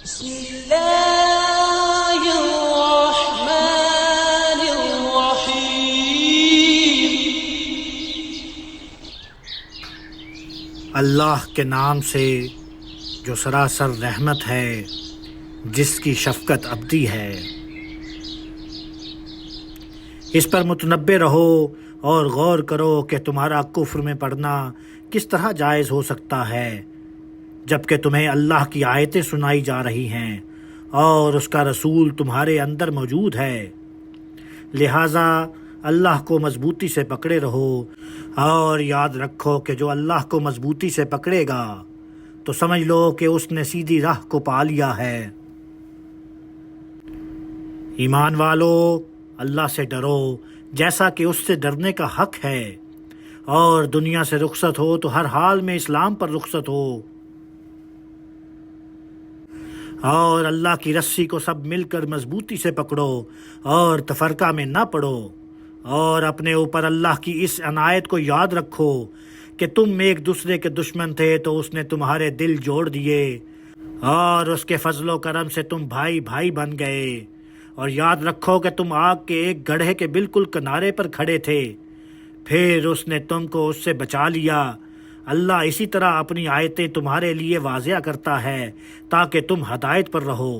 بسم اللہ الرحمن الرحیم۔ اللہ کے نام سے جو سراسر رحمت ہے، جس کی شفقت ابدی ہے۔ اس پر متنبہ رہو اور غور کرو کہ تمہارا کفر میں پڑنا کس طرح جائز ہو سکتا ہے، جبکہ تمہیں اللہ کی آیتیں سنائی جا رہی ہیں اور اس کا رسول تمہارے اندر موجود ہے۔ لہٰذا اللہ کو مضبوطی سے پکڑے رہو اور یاد رکھو کہ جو اللہ کو مضبوطی سے پکڑے گا تو سمجھ لو کہ اس نے سیدھی راہ کو پا لیا ہے۔ ایمان والو، اللہ سے ڈرو جیسا کہ اس سے ڈرنے کا حق ہے، اور دنیا سے رخصت ہو تو ہر حال میں اسلام پر رخصت ہو، اور اللہ کی رسی کو سب مل کر مضبوطی سے پکڑو اور تفرقہ میں نہ پڑو، اور اپنے اوپر اللہ کی اس عنایت کو یاد رکھو کہ تم ایک دوسرے کے دشمن تھے تو اس نے تمہارے دل جوڑ دیے، اور اس کے فضل و کرم سے تم بھائی بھائی بن گئے۔ اور یاد رکھو کہ تم آگ کے ایک گڑھے کے بالکل کنارے پر کھڑے تھے، پھر اس نے تم کو اس سے بچا لیا۔ اللہ اسی طرح اپنی آیتیں تمہارے لیے واضح کرتا ہے تاکہ تم ہدایت پر رہو۔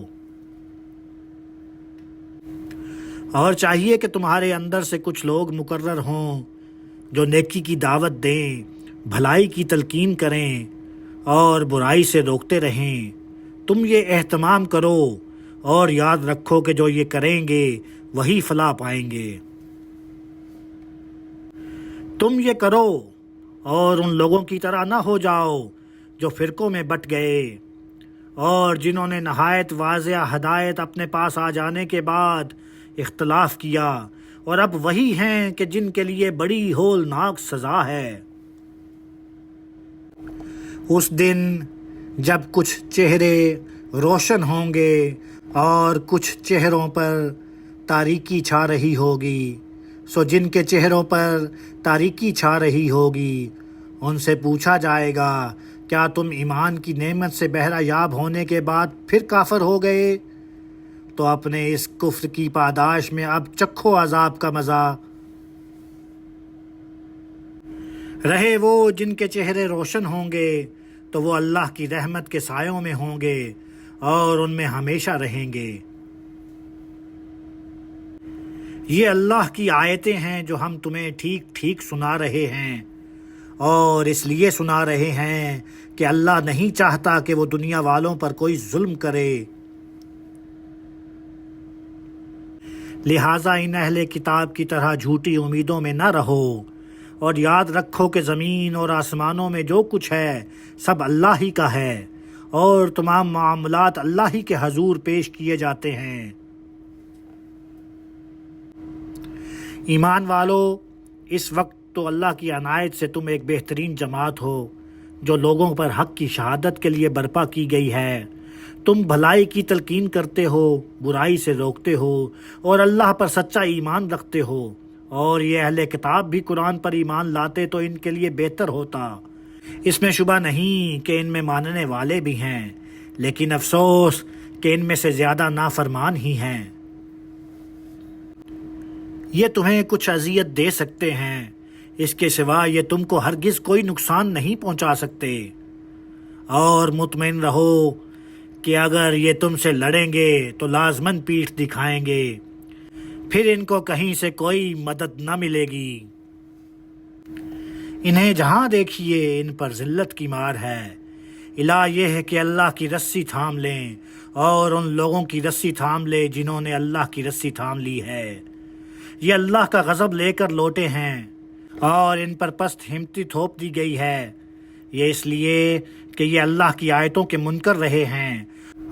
اور چاہیے کہ تمہارے اندر سے کچھ لوگ مقرر ہوں جو نیکی کی دعوت دیں، بھلائی کی تلقین کریں اور برائی سے روکتے رہیں۔ تم یہ اہتمام کرو اور یاد رکھو کہ جو یہ کریں گے وہی فلاح پائیں گے۔ تم یہ کرو اور ان لوگوں کی طرح نہ ہو جاؤ جو فرقوں میں بٹ گئے، اور جنہوں نے نہایت واضح ہدایت اپنے پاس آ جانے کے بعد اختلاف کیا، اور اب وہی ہیں کہ جن کے لیے بڑی ہولناک سزا ہے۔ اس دن جب کچھ چہرے روشن ہوں گے اور کچھ چہروں پر تاریکی چھا رہی ہوگی، سو جن کے چہروں پر تاریکی چھا رہی ہوگی ان سے پوچھا جائے گا، کیا تم ایمان کی نعمت سے بہرہ یاب ہونے کے بعد پھر کافر ہو گئے؟ تو اپنے اس کفر کی پاداش میں اب چکھو عذاب کا مزہ۔ رہے وہ جن کے چہرے روشن ہوں گے تو وہ اللہ کی رحمت کے سایوں میں ہوں گے اور ان میں ہمیشہ رہیں گے۔ یہ اللہ کی آیتیں ہیں جو ہم تمہیں ٹھیک ٹھیک سنا رہے ہیں، اور اس لیے سنا رہے ہیں کہ اللہ نہیں چاہتا کہ وہ دنیا والوں پر کوئی ظلم کرے۔ لہٰذا ان اہل کتاب کی طرح جھوٹی امیدوں میں نہ رہو، اور یاد رکھو کہ زمین اور آسمانوں میں جو کچھ ہے سب اللہ ہی کا ہے، اور تمام معاملات اللہ ہی کے حضور پیش کیے جاتے ہیں۔ ایمان والو، اس وقت تو اللہ کی عنایت سے تم ایک بہترین جماعت ہو جو لوگوں پر حق کی شہادت کے لیے برپا کی گئی ہے۔ تم بھلائی کی تلقین کرتے ہو، برائی سے روکتے ہو، اور اللہ پر سچا ایمان رکھتے ہو، اور یہ اہل کتاب بھی قرآن پر ایمان لاتے تو ان کے لیے بہتر ہوتا۔ اس میں شبہ نہیں کہ ان میں ماننے والے بھی ہیں، لیکن افسوس کہ ان میں سے زیادہ نافرمان ہی ہیں۔ یہ تمہیں کچھ اذیت دے سکتے ہیں، اس کے سوا یہ تم کو ہرگز کوئی نقصان نہیں پہنچا سکتے، اور مطمئن رہو کہ اگر یہ تم سے لڑیں گے تو لازماً پیٹھ دکھائیں گے، پھر ان کو کہیں سے کوئی مدد نہ ملے گی۔ انہیں جہاں دیکھیے ان پر ذلت کی مار ہے۔ الہ یہ ہے کہ اللہ کی رسی تھام لیں، اور ان لوگوں کی رسی تھام لے جنہوں نے اللہ کی رسی تھام لی ہے۔ یہ اللہ کا غضب لے کر لوٹے ہیں، اور ان پر پست ہمتی تھوپ دی گئی ہے۔ یہ اس لیے کہ یہ اللہ کی آیتوں کے منکر رہے ہیں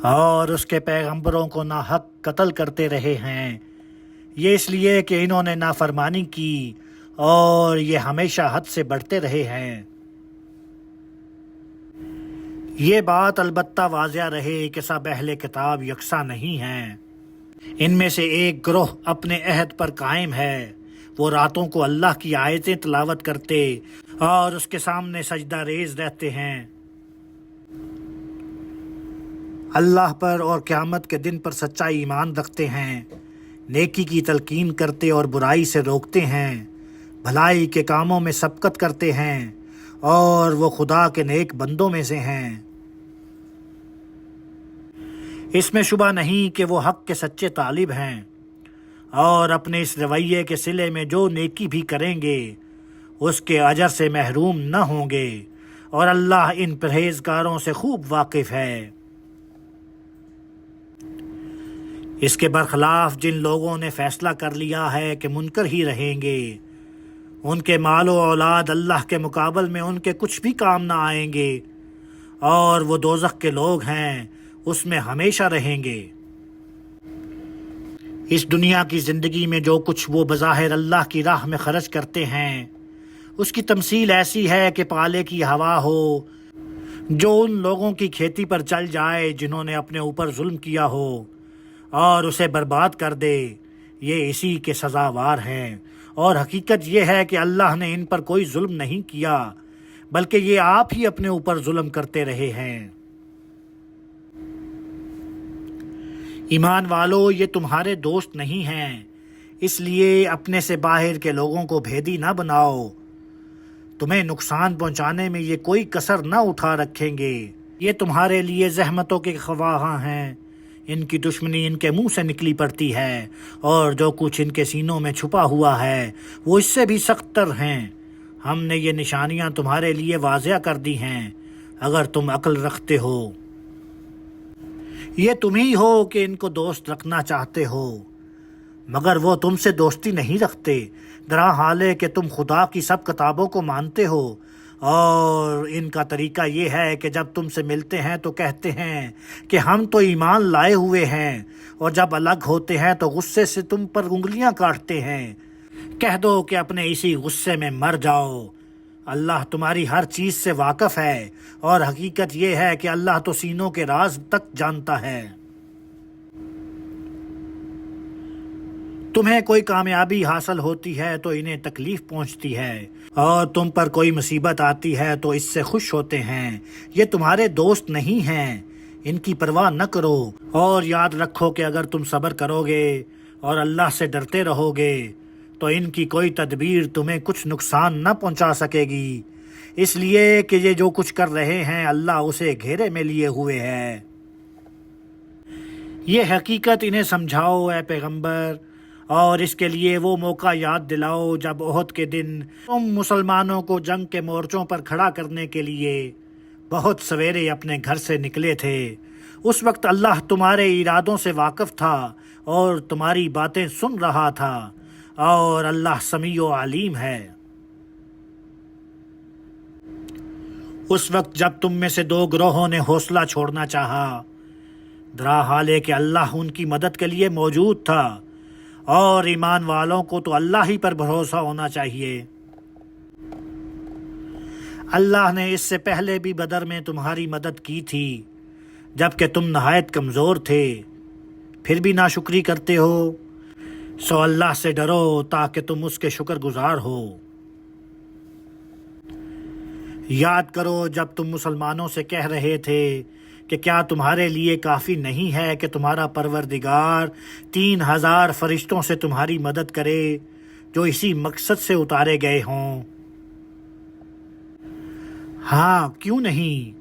اور اس کے پیغمبروں کو ناحق قتل کرتے رہے ہیں۔ یہ اس لیے کہ انہوں نے نافرمانی کی اور یہ ہمیشہ حد سے بڑھتے رہے ہیں۔ یہ بات البتہ واضح رہے کہ سب اہل کتاب یکساں نہیں ہیں۔ ان میں سے ایک گروہ اپنے عہد پر قائم ہے، وہ راتوں کو اللہ کی آیتیں تلاوت کرتے اور اس کے سامنے سجدہ ریز رہتے ہیں۔ اللہ پر اور قیامت کے دن پر سچا ایمان رکھتے ہیں، نیکی کی تلقین کرتے اور برائی سے روکتے ہیں، بھلائی کے کاموں میں سبقت کرتے ہیں، اور وہ خدا کے نیک بندوں میں سے ہیں۔ اس میں شبہ نہیں کہ وہ حق کے سچے طالب ہیں، اور اپنے اس رویے کے صلے میں جو نیکی بھی کریں گے اس کے اجر سے محروم نہ ہوں گے، اور اللہ ان پرہیزگاروں سے خوب واقف ہے۔ اس کے برخلاف جن لوگوں نے فیصلہ کر لیا ہے کہ منکر ہی رہیں گے، ان کے مال و اولاد اللہ کے مقابل میں ان کے کچھ بھی کام نہ آئیں گے، اور وہ دوزخ کے لوگ ہیں، اس میں ہمیشہ رہیں گے۔ اس دنیا کی زندگی میں جو کچھ وہ بظاہر اللہ کی راہ میں خرچ کرتے ہیں، اس کی تمثیل ایسی ہے کہ پالے کی ہوا ہو جو ان لوگوں کی کھیتی پر چل جائے جنہوں نے اپنے اوپر ظلم کیا ہو اور اسے برباد کر دے۔ یہ اسی کے سزاوار ہیں، اور حقیقت یہ ہے کہ اللہ نے ان پر کوئی ظلم نہیں کیا، بلکہ یہ آپ ہی اپنے اوپر ظلم کرتے رہے ہیں۔ ایمان والو، یہ تمہارے دوست نہیں ہیں، اس لیے اپنے سے باہر کے لوگوں کو بھیدی نہ بناؤ۔ تمہیں نقصان پہنچانے میں یہ کوئی کسر نہ اٹھا رکھیں گے۔ یہ تمہارے لیے زحمتوں کے خواہاں ہیں، ان کی دشمنی ان کے منہ سے نکلی پڑتی ہے، اور جو کچھ ان کے سینوں میں چھپا ہوا ہے وہ اس سے بھی سخت تر ہیں۔ ہم نے یہ نشانیاں تمہارے لیے واضح کر دی ہیں، اگر تم عقل رکھتے ہو۔ یہ تم ہی ہو کہ ان کو دوست رکھنا چاہتے ہو، مگر وہ تم سے دوستی نہیں رکھتے، درا حال ہے کہ تم خدا کی سب کتابوں کو مانتے ہو، اور ان کا طریقہ یہ ہے کہ جب تم سے ملتے ہیں تو کہتے ہیں کہ ہم تو ایمان لائے ہوئے ہیں، اور جب الگ ہوتے ہیں تو غصے سے تم پر انگلیاں کاٹتے ہیں۔ کہہ دو کہ اپنے اسی غصے میں مر جاؤ، اللہ تمہاری ہر چیز سے واقف ہے، اور حقیقت یہ ہے کہ اللہ تو سینوں کے راز تک جانتا ہے۔ تمہیں کوئی کامیابی حاصل ہوتی ہے تو انہیں تکلیف پہنچتی ہے، اور تم پر کوئی مصیبت آتی ہے تو اس سے خوش ہوتے ہیں۔ یہ تمہارے دوست نہیں ہیں، ان کی پرواہ نہ کرو، اور یاد رکھو کہ اگر تم صبر کرو گے اور اللہ سے ڈرتے رہو گے تو ان کی کوئی تدبیر تمہیں کچھ نقصان نہ پہنچا سکے گی، اس لیے کہ یہ جو کچھ کر رہے ہیں اللہ اسے گھیرے میں لیے ہوئے ہے۔ یہ حقیقت انہیں سمجھاؤ اے پیغمبر، اور اس کے لیے وہ موقع یاد دلاؤ جب احد کے دن تم مسلمانوں کو جنگ کے مورچوں پر کھڑا کرنے کے لیے بہت سویرے اپنے گھر سے نکلے تھے۔ اس وقت اللہ تمہارے ارادوں سے واقف تھا اور تمہاری باتیں سن رہا تھا، اور اللہ سمیع و علیم ہے۔ اس وقت جب تم میں سے دو گروہوں نے حوصلہ چھوڑنا چاہا، درا حال ہے کہ اللہ ان کی مدد کے لیے موجود تھا، اور ایمان والوں کو تو اللہ ہی پر بھروسہ ہونا چاہیے۔ اللہ نے اس سے پہلے بھی بدر میں تمہاری مدد کی تھی جبکہ تم نہایت کمزور تھے، پھر بھی ناشکری کرتے ہو، سو اللہ سے ڈرو تاکہ تم اس کے شکر گزار ہو۔ یاد کرو جب تم مسلمانوں سے کہہ رہے تھے کہ کیا تمہارے لیے کافی نہیں ہے کہ تمہارا پروردگار 3000 فرشتوں سے تمہاری مدد کرے جو اسی مقصد سے اتارے گئے ہوں؟ ہاں، کیوں نہیں؟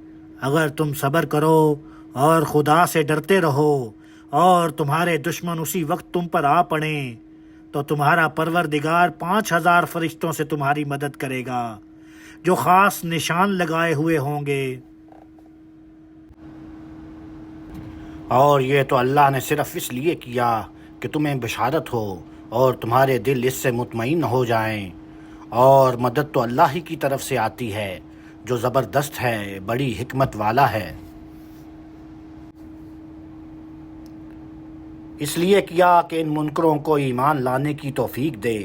اگر تم صبر کرو اور خدا سے ڈرتے رہو اور تمہارے دشمن اسی وقت تم پر آ پڑیں تو تمہارا پروردگار 5000 فرشتوں سے تمہاری مدد کرے گا جو خاص نشان لگائے ہوئے ہوں گے۔ اور یہ تو اللہ نے صرف اس لیے کیا کہ تمہیں بشارت ہو اور تمہارے دل اس سے مطمئن ہو جائیں، اور مدد تو اللہ ہی کی طرف سے آتی ہے جو زبردست ہے، بڑی حکمت والا ہے۔ اس لیے کیا کہ ان منکروں کو ایمان لانے کی توفیق دے،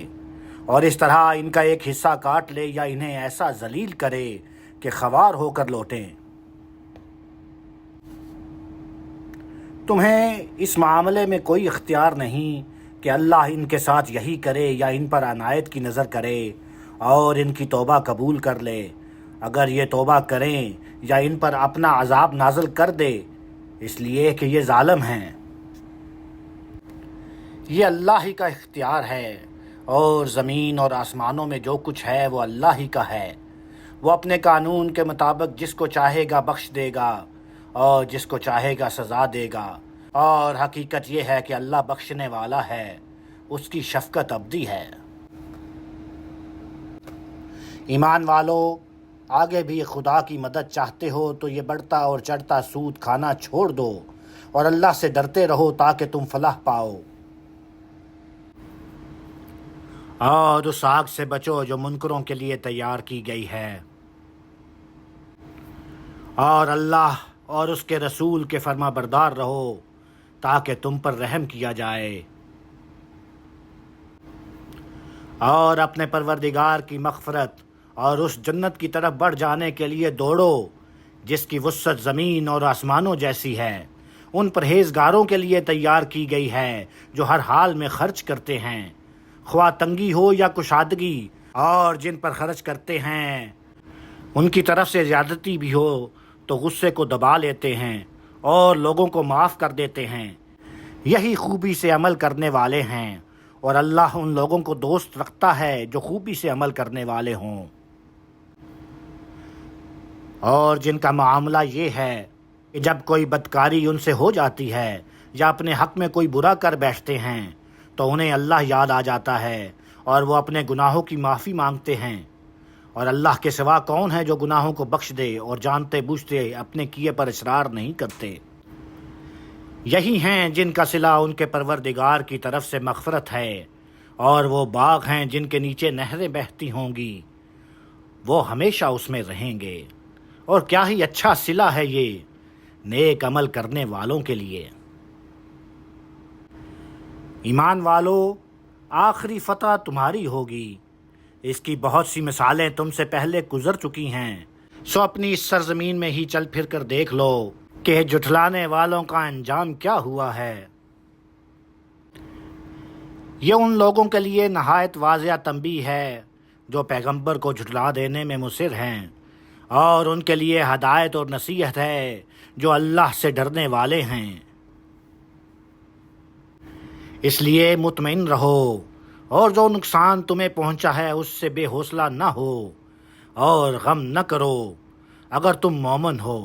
اور اس طرح ان کا ایک حصہ کاٹ لے یا انہیں ایسا ذلیل کرے کہ خوار ہو کر لوٹیں۔ تمہیں اس معاملے میں کوئی اختیار نہیں کہ اللہ ان کے ساتھ یہی کرے یا ان پر عنایت کی نظر کرے اور ان کی توبہ قبول کر لے۔ اگر یہ توبہ کریں یا ان پر اپنا عذاب نازل کر دے اس لیے کہ یہ ظالم ہیں۔ یہ اللہ ہی کا اختیار ہے، اور زمین اور آسمانوں میں جو کچھ ہے وہ اللہ ہی کا ہے۔ وہ اپنے قانون کے مطابق جس کو چاہے گا بخش دے گا اور جس کو چاہے گا سزا دے گا، اور حقیقت یہ ہے کہ اللہ بخشنے والا ہے، اس کی شفقت ابدی ہے۔ ایمان والو، آگے بھی خدا کی مدد چاہتے ہو تو یہ بڑھتا اور چڑھتا سود کھانا چھوڑ دو اور اللہ سے ڈرتے رہو تاکہ تم فلاح پاؤ، اور اس آگ سے بچو جو منکروں کے لیے تیار کی گئی ہے، اور اللہ اور اس کے رسول کے فرما بردار رہو تاکہ تم پر رحم کیا جائے، اور اپنے پروردگار کی مغفرت اور اس جنت کی طرف بڑھ جانے کے لیے دوڑو جس کی وسعت زمین اور آسمانوں جیسی ہے۔ ان پرہیزگاروں کے لیے تیار کی گئی ہے جو ہر حال میں خرچ کرتے ہیں، خواہ تنگی ہو یا کشادگی، اور جن پر خرچ کرتے ہیں ان کی طرف سے زیادتی بھی ہو تو غصے کو دبا لیتے ہیں اور لوگوں کو معاف کر دیتے ہیں۔ یہی خوبی سے عمل کرنے والے ہیں، اور اللہ ان لوگوں کو دوست رکھتا ہے جو خوبی سے عمل کرنے والے ہوں۔ اور جن کا معاملہ یہ ہے کہ جب کوئی بدکاری ان سے ہو جاتی ہے یا اپنے حق میں کوئی برا کر بیٹھتے ہیں تو انہیں اللہ یاد آ جاتا ہے اور وہ اپنے گناہوں کی معافی مانگتے ہیں، اور اللہ کے سوا کون ہے جو گناہوں کو بخش دے اور جانتے بوجھتے اپنے کیے پر اصرار نہیں کرتے۔ یہی ہیں جن کا صلہ ان کے پروردگار کی طرف سے مغفرت ہے، اور وہ باغ ہیں جن کے نیچے نہریں بہتی ہوں گی، وہ ہمیشہ اس میں رہیں گے۔ اور کیا ہی اچھا صلہ ہے یہ نیک عمل کرنے والوں کے لیے۔ ایمان والو، آخری فتح تمہاری ہوگی، اس کی بہت سی مثالیں تم سے پہلے گزر چکی ہیں، سو اپنی اس سرزمین میں ہی چل پھر کر دیکھ لو کہ جھٹلانے والوں کا انجام کیا ہوا ہے۔ یہ ان لوگوں کے لیے نہایت واضح تنبیہ ہے جو پیغمبر کو جھٹلا دینے میں مصر ہیں، اور ان کے لیے ہدایت اور نصیحت ہے جو اللہ سے ڈرنے والے ہیں۔ اس لیے مطمئن رہو، اور جو نقصان تمہیں پہنچا ہے اس سے بے حوصلہ نہ ہو اور غم نہ کرو۔ اگر تم مومن ہو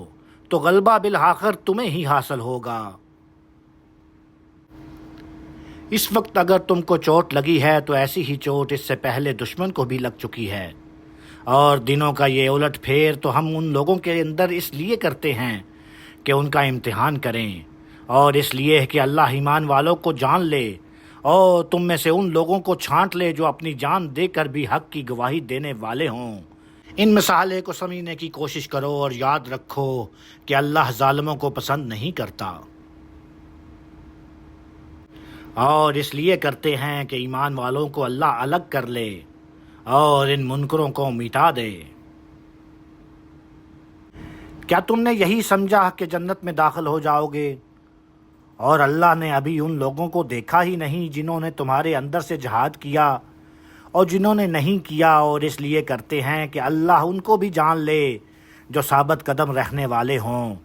تو غلبہ بالآخر تمہیں ہی حاصل ہوگا۔ اس وقت اگر تم کو چوٹ لگی ہے تو ایسی ہی چوٹ اس سے پہلے دشمن کو بھی لگ چکی ہے، اور دنوں کا یہ الٹ پھیر تو ہم ان لوگوں کے اندر اس لیے کرتے ہیں کہ ان کا امتحان کریں، اور اس لیے کہ اللہ ایمان والوں کو جان لے اور تم میں سے ان لوگوں کو چھانٹ لے جو اپنی جان دے کر بھی حق کی گواہی دینے والے ہوں۔ ان مسئلے کو سمجھنے کی کوشش کرو اور یاد رکھو کہ اللہ ظالموں کو پسند نہیں کرتا، اور اس لیے کرتے ہیں کہ ایمان والوں کو اللہ الگ کر لے اور ان منکروں کو مٹا دے۔ کیا تم نے یہی سمجھا کہ جنت میں داخل ہو جاؤ گے، اور اللہ نے ابھی ان لوگوں کو دیکھا ہی نہیں جنہوں نے تمہارے اندر سے جہاد کیا اور جنہوں نے نہیں کیا، اور اس لیے کرتے ہیں کہ اللہ ان کو بھی جان لے جو ثابت قدم رہنے والے ہوں۔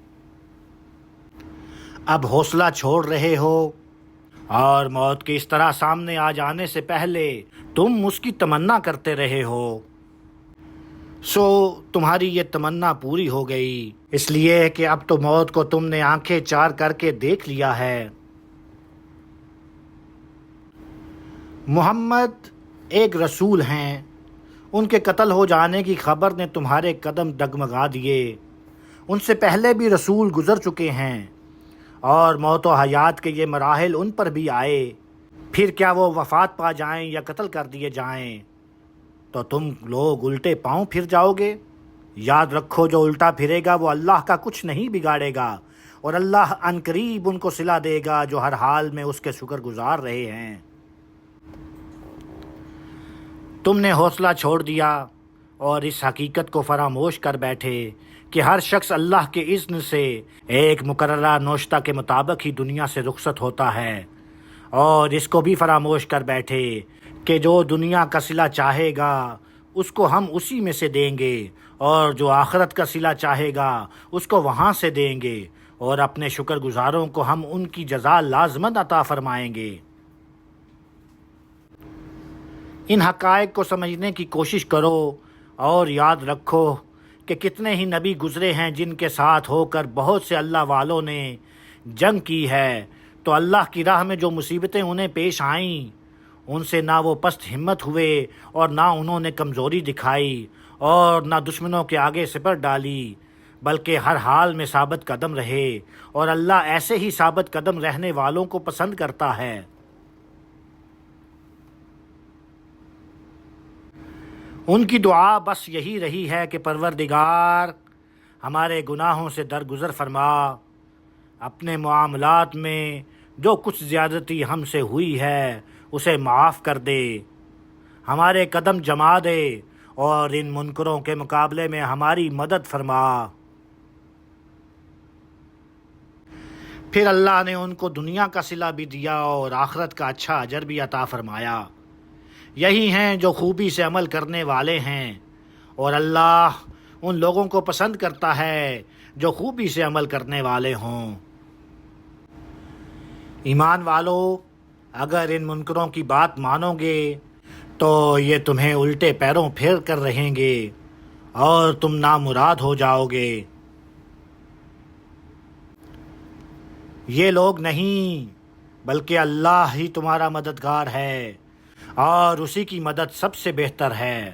اب حوصلہ چھوڑ رہے ہو، اور موت کے اس طرح سامنے آ جانے سے پہلے تم اس کی تمنا کرتے رہے ہو، سو تمہاری یہ تمنا پوری ہو گئی، اس لیے کہ اب تو موت کو تم نے آنکھیں چار کر کے دیکھ لیا ہے۔ محمد ایک رسول ہیں، ان کے قتل ہو جانے کی خبر نے تمہارے قدم ڈگمگا دیے۔ ان سے پہلے بھی رسول گزر چکے ہیں، اور موت و حیات کے یہ مراحل ان پر بھی آئے، پھر کیا وہ وفات پا جائیں یا قتل کر دیے جائیں تو تم لوگ الٹے پاؤں پھر جاؤ گے؟ یاد رکھو جو الٹا پھرے گا وہ اللہ کا کچھ نہیں بگاڑے گا، اور اللہ عنقریب ان کو صلہ دے گا جو ہر حال میں اس کے شکر گزار رہے ہیں۔ تم نے حوصلہ چھوڑ دیا اور اس حقیقت کو فراموش کر بیٹھے کہ ہر شخص اللہ کے اذن سے ایک مقررہ نوشتہ کے مطابق ہی دنیا سے رخصت ہوتا ہے، اور اس کو بھی فراموش کر بیٹھے کہ جو دنیا کا صلہ چاہے گا اس کو ہم اسی میں سے دیں گے، اور جو آخرت کا صلہ چاہے گا اس کو وہاں سے دیں گے، اور اپنے شکر گزاروں کو ہم ان کی جزا لازماً عطا فرمائیں گے۔ ان حقائق کو سمجھنے کی کوشش کرو اور یاد رکھو کہ کتنے ہی نبی گزرے ہیں جن کے ساتھ ہو کر بہت سے اللہ والوں نے جنگ کی ہے، تو اللہ کی راہ میں جو مصیبتیں انہیں پیش آئیں ان سے نہ وہ پست ہمت ہوئے اور نہ انہوں نے کمزوری دکھائی اور نہ دشمنوں کے آگے سپر ڈالی، بلکہ ہر حال میں ثابت قدم رہے، اور اللہ ایسے ہی ثابت قدم رہنے والوں کو پسند کرتا ہے۔ ان کی دعا بس یہی رہی ہے کہ پروردگار ہمارے گناہوں سے درگزر فرما، اپنے معاملات میں جو کچھ زیادتی ہم سے ہوئی ہے اسے معاف کر دے، ہمارے قدم جما دے اور ان منکروں کے مقابلے میں ہماری مدد فرما۔ پھر اللہ نے ان کو دنیا کا صلہ بھی دیا اور آخرت کا اچھا اجر بھی عطا فرمایا۔ یہی ہیں جو خوبی سے عمل کرنے والے ہیں، اور اللہ ان لوگوں کو پسند کرتا ہے جو خوبی سے عمل کرنے والے ہوں۔ ایمان والو، اگر ان منکروں کی بات مانو گے تو یہ تمہیں الٹے پیروں پھیر کر رہیں گے اور تم نامراد ہو جاؤ گے۔ یہ لوگ نہیں بلکہ اللہ ہی تمہارا مددگار ہے، اور اسی کی مدد سب سے بہتر ہے۔